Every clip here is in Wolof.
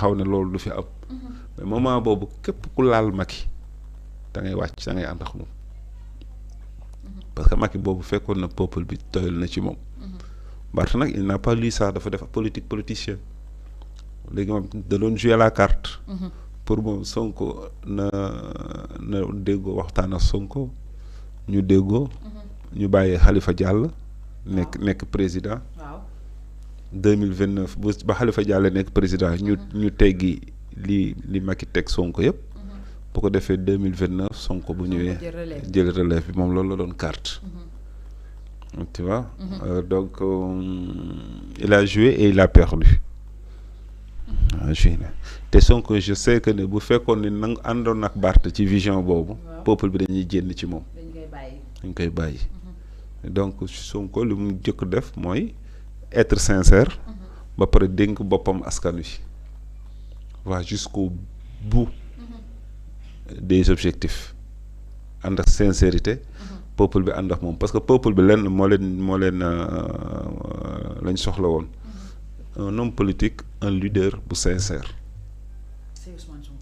xaw ne loolu du fi am mais moment boobu képp ku laal Macky da ngay wàcc da ngay ànd ak moom parce que Macky boobu fekkoon na peuple bi doyal na ci moom Barth nag il n'a pas lu ça dafa def politique politicienne léegi moom da doon jouer la carte pour moom Sonko na déggoo waxtaan ak Sonko ñu déggoo ñu bàyyee Khalifa Diallo nekk président 2029 ba Khalifa Diallo nekk président ñu teggi li Macky teg Sonko yëpp bu ko defee 2029 Sonko bu ñëwee jël relève bi moom loolu la doon carte tu vois donc il a joué et il a perdu joué na te Sonko je sais que ne bu fekkoon ne nangu àndoon ak Barth ci vision boobu peuple bi dañuy génn ci moom dañ koy bàyyi donc Sonko li mu jëkk def mooy être sincère ba pare dénk boppam askan wi va jusqu'au bout des objectifs ànd ak sincérité peuple bi ànd ak moom parce que peuple bi lenn moo leen lañ soxla woon un homme politique un leader bu sincère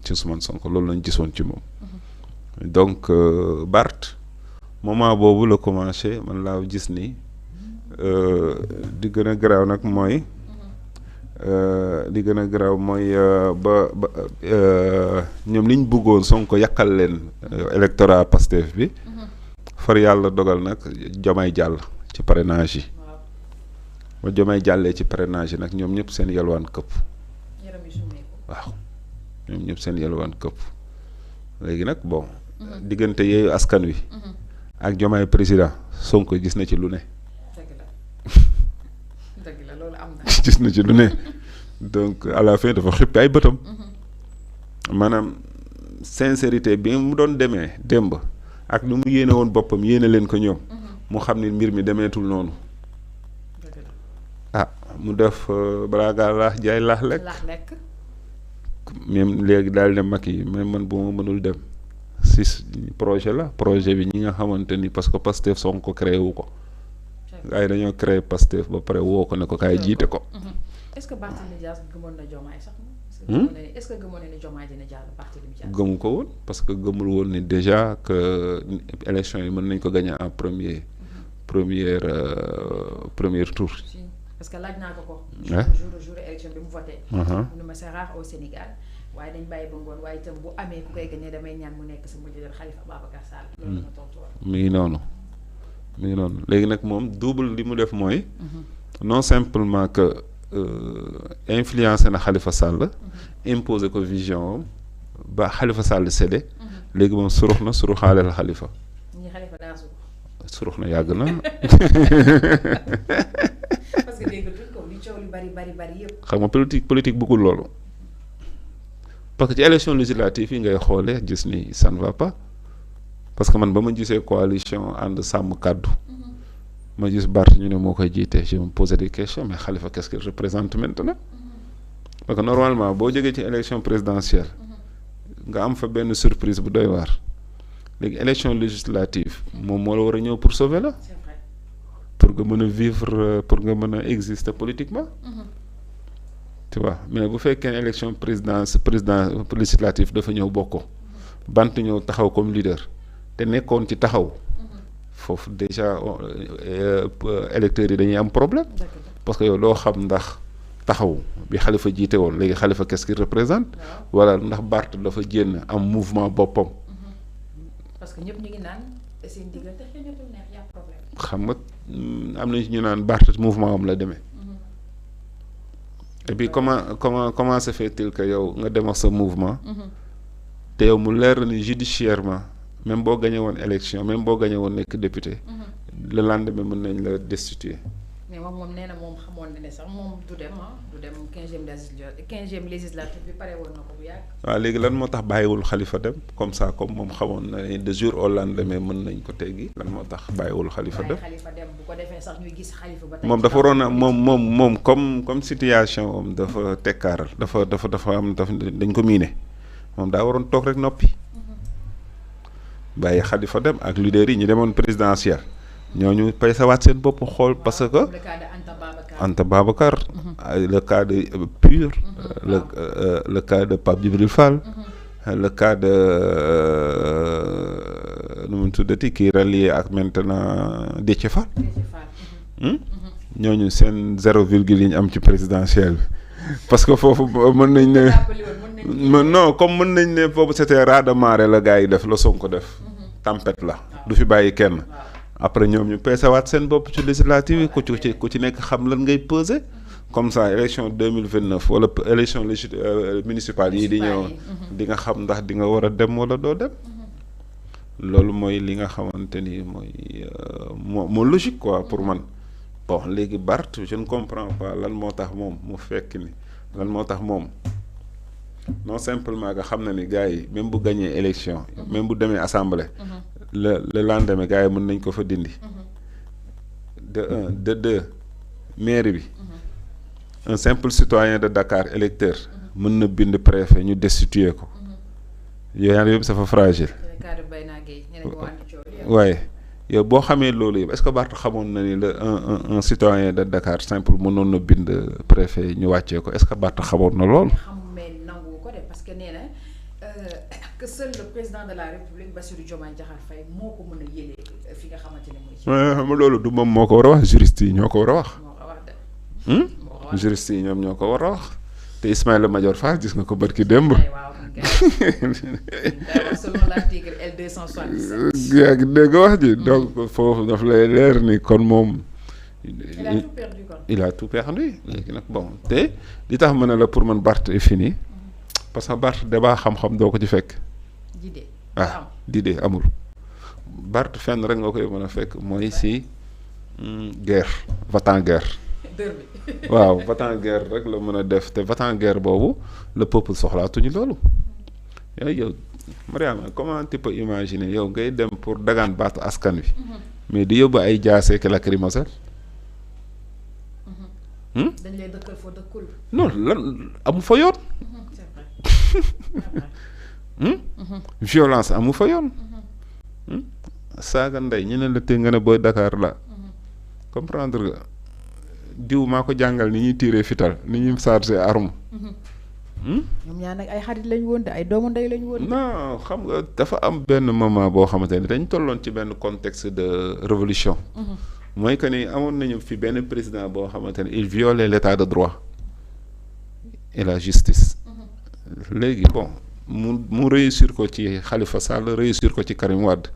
ci Ousmane Sonko loolu lañ gisoon ci moom donc Barth moment boobu la commencé man laa gis ni di gën a garaaw nag mooy ba ñoom liñ bëggoon Sonko yàqal leen électorat Pastef bi far yàlla dogal nag Diomaye jàll ci parrainage yi ba Diomaye jàllee ci parrainage yi nag ñoom ñëpp seen yalwaan këpp waaw ñoom ñëpp seen yalwaan këpp léegi nag bon diggante Yewwi Askan Wi ak Diomaye président Sonko gis na ci lu ne gis na ci lu ne donc à la fin dafa xippi ay bëtam maanaam sincérité bi mu doon demee démb ak nu mu yéene woon boppam yéene leen ko ñoom mu xam ni mbir mi demeetul noonu mu def balaa ngaa laax jaay laax lekk même léegi daal ne mag yi même man bu ma mënul dem si projet bi ñi nga xamante ni parce que Pastef Sonko créé wu ko gars yi dañoo créé Pastef ba pare woo ko ne ko kaay jiite ko. est-ce que Barthélémy Dias gëmoon na Diomaye sax. est-ce que gëmoon na ni Diomaye dina jàll Barthélémy Dias. gëmu ko woon parce que gëmul woon ni déjà que élection yi mën nañ ko gagner en premier tour. parce que laaj naa ko. jour élection bi mu voté. nu ma c'est rare au Sénégal waaye dañ bàyyi ba ngoon waaye itam bu amee ku koy gagné damay ñaan mu nekk sa mujjal Khalifa Babacar Sall. loolu la ma tontu woon. mi ngi noonu léegi nag moom double li mu def mooy. non simplement que influencé na Khalifa Sall. imposé ko vision ba Khalifa Sall cédé. léegi moom suruxaale la Khalifa. ñi Khalifa daa surux na yàgg na. parce que dégg nga ko li coow li bari yëpp. xam nga politique bëggul loolu parce que ci élection législative yi ngay xoolee gis ni ça ne va pas parce que man ba ma gisee coalition ànd sàmm kàddu ma gis Barth ñu ne moo koy jiite je me posais des questions mais Khalifa qu'est-ce qu'il représente maintenant parce que normalement boo jógee ci élection présidentielle nga am fa benn surprise bu doy waar léegi élection législative moom moo la war a ñëw pour sauver la. pour nga mën a vivre pour nga mën a exister politiquement tu vois mais bu fekkee élection président législative dafa ñëw bokk bant ñëw taxaw comme leader te nekkoon ci taxaw foofu déjà électeurs yi dañuy am problème parce que yow doo xam ndax taxaw bi Khalifa jiite woon léegi Khalifa qu'est-ce qu'il représente wala ndax Barth dafa génn am mouvement boppam parce que ñëpp ñu ngi naan seen diggante xëy na neex y a problème xam nga am nañu ñu naan Barth mouvement am la demee et puis comment se fait-il que yow nga dem ak sa mouvement te yow mu leer ni judiciairement même boo gañe woon élection même boo gañe woon nekk député le lendemain mën nañ la destituer. mais moom nee na moom xamoon na ne sax moom du dem 15e législative bi pare woon na ko bu yàgg. waaw léegi lan moo tax bàyyiwul Khalifa dem comme ça comme moom xamoon na ne de jour au lendemain mën nañ ko teggi lan moo tax bàyyiwul Khalifa dem. bu ko defee sax ñuy gis Khalifa ba tey moom dafa waroon a moom comme situation moom dafa tekkaaral dafa am dañ ko miine moom daa waroon toog rek noppi. bàyyi Khalifa dem ak leader yi ñu demoon présidentielle ñooñu pay sa waat seen bopp xool parce que Anta Babacar. Le cas de Pur. Le cas de Pape Djibril Fall. Le cas de nu mu tuddati kii rallié ak maintenant Déthié Fall. ñooñu seen 0 virgule yi ñu am ci présidentielle bi parce que foofu mën nañ ne non comme mën nañ ne boobu c'était raz de marée la gars yi def la Sonko def tempête la du fi bàyyi kenn après ñoom ñu peesewaat seen bopp ci législative yi ku ci nekk xam lan ngay peser comme ça élection 2029 wala élection municipale yi di ñëw di nga xam ndax di nga war a dem wala doo dem loolu mooy li nga xamante ni mooy moo logique quoi pour man. Bon léegi Barth je ne comprends pas lan moo tax moom mu fekk ni lan moo tax moom non simplement nga xam na ni gars yi même bu gañee élection même bu demee assemblée le lendemain gars yi mën nañ ko fa dindi de un de deux mairie bi un simple citoyen de Dakar électeur mën na bind préfet ñu destituer ko yooyu yëpp ça fa fragile waaye yow boo xamee loolu yëpp est-ce que Barth xamoon na ni la un citoyen de Dakar simple mënoon na bind préfet ñu wàccee ko est-ce que Barth xamoon na loolu. mais nangu ko de parce que nee na que seul le président de la République Bassirou Diomaye Diakhar Faye moo ko mën a yëlee fi nga xamante ne mooy. xam nga loolu du moom moo ko war a wax juriste yi ñoo ko war a wax. moo ko wax de. juriste yi ñoom ñoo ko war a wax te Ismaïla Madior Fall gis nga ko barki démb. selon l'article L267. yaa ngi dégg wax ji donc foofu daf lay leer ni kon moom. il a tout perdu kon. il a tout perdu léegi nag bon te li tax ma ne la pour man Barth est fini parce que Barth débat xam-xam doo ko ci fekk. d'idée amul. Barth fenn rek nga koy mën a fekk mooy si guerre va-t-en guerre. waaw va-t-en guerre rek la mën a def te va-t-en guerre boobu le peuple soxlaatuñu loolu. yow Mariama comment tu peux imaginer yow ngay dem pour dagaan baatu askan wi mais di yóbbu ay jaasee ak lacrymogène. dañ lay dëkkal foo dëkkul. non lan amu fa yoon. violence amu fa yoon. saaga ndey ñu ne la te nga ne booy Dakar la comprendre nga diw maa ko jàngal ni ñuy tirer fital ni ñuy charger arme. ñoom ñaar nag ay xarit lañ woon te ay doomu ndey lañ woon. non xam nga dafa am benn moment boo xamante ni dañ tolloon ci benn contexte de révolution mooy que ni amoon nañu fi benn président boo xamante ni il violait l'état de droit et la justice léegi bon mu réussir ko ci Khalifa Sall réussir ko ci Karim Wade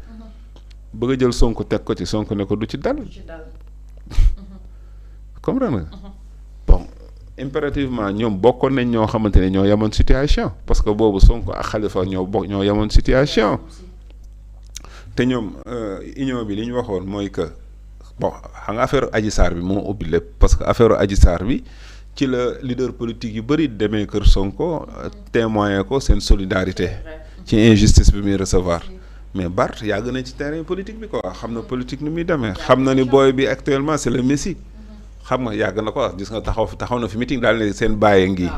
bëgg a jël Sonko teg ko ci Sonko ne ko du ci dal comprendre nga bon impérativement ñoom bokkoon nañ ñoo xamante ne ñoo yemoon situation parce que boobu Sonko ak Khalifa ñoo yemoon situation te ñoom union bi li ñu waxoon mooy que bon xam nga affaire Adji Sarr bi moo ubbi lépp parce que affaire Adji Sarr bi ci la leader politique yu bëri demee kër Sonko témoigner ko seen solidarité ci injustice bi muy recevoir mais Barth yàgg na ci terrain politique bi quoi xam na politique ni muy demee xam na ni booy bi actuellement c'est le Messi. xam nga yàgg na ko gis nga taxaw na fi meeting daal ne seen bàyyi ngi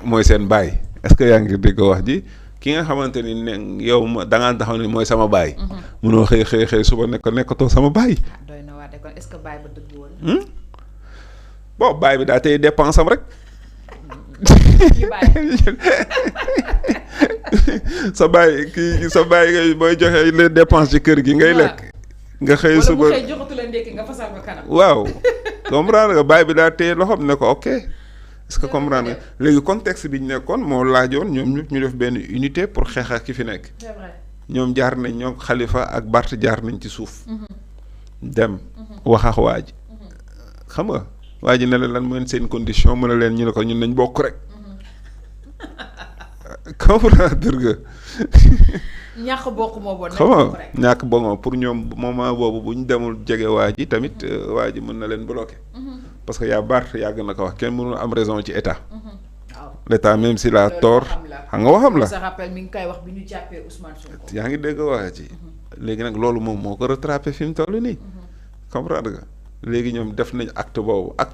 mooy seen bàyyi est-ce que yaa ngi dégg wax ji ki nga xamante ni ne yow da ngaa taxaw ni mooy sama bàyyi munoo xëy suba nekkatoo sama bàyyi doy na waa de kon est-ce que bàyyi ba dëgg woon bon bàyyi bi daa tey dépense am rek sa bàyyi ngay mooy joxe les dépenses ci kër gi ngay lekk nga xëy suba wala bu xëy joxatu la ndékki nga fasal ko kanam. waaw comprendre nga baay bi daa téye loxoom ne ko ok est-ce que comprendre nga léegi contexte bi ñu nekkoon moo laajoon ñoom ñëpp ñu def benn unité pour xeex ak ki fi nekk. c'est vrai ñoom jaar nañ ñoom Khalifa ak Barth jaar nañ ci suuf. dem wax ak waa ji xam nga waa ji ne la lan mooy seen condition mën a leen ñu ne ko ñun nañ bokk rek. comprendre nga. ñàkk bokk moo bon. xam nga ñàkk bokk pour ñoom moment boobu bu ñu demul jege waa ji tamit waa ji mën na leen bloquer. parce que yaa Barth yàgg na ko wax kenn mënul am raison ci état. waaw l'état même s'il a tort. xam nga waxam la sa rappel mi ngi koy wax bi ñu jàppee Ousmane Sonko. yaa ngi dégg wax ci. léegi nag loolu moom moo ko rattrapé fi mu toll nii. comprendre nga léegi ñoom def nañ acte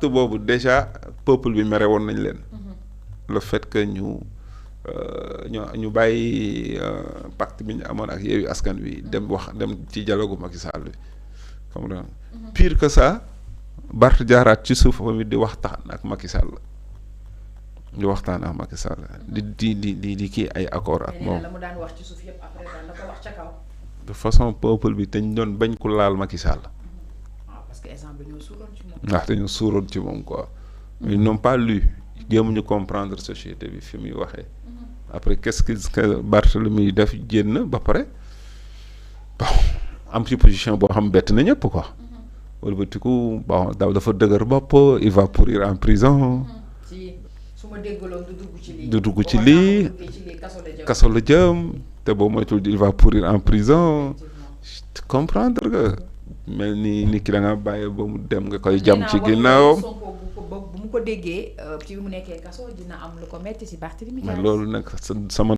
boobu déjà peuple bi mere woon nañ leen. le fait que ñu bàyyi pacte bi ñu amoon ak Yewwi Askan Wi dem ci dialogue Macky Sall bi xam nga pire que ça Barth jaaraat ci suuf ba di waxtaan ak Macky Sall di waxtaan ak Macky Sall di kii ay accord ak moom. la mu daan wax ci suuf yëpp après daan na ko wax ca kaw. de façon peuple bi te ñu doon bañ ku laal Macky Sall. parce que exemple ñoo suuroon ci moom. ndax dañoo suuroon ci moom quoi. ils n'ont pas lu jéemuñu comprendre société bi fi muy waxee. après qu'est-ce que Barthélemy def génn ba pare bon am ci position boo xam bett na ñëpp quoi. wëlbatiku bon dafa dëgër bopp il va pourrir en prison. su ma déggaloon du dugg ci lii kaso la jëm te boo moytul il va pourrir en prison. comprendre nga mel ni ki da nga bàyyi ba mu dem nga koy jam ci ginnaawam. bu mu ko déggee ci bi mu nekkee kaso dina am lu ko metti ci Barthélemy. mais loolu nag sama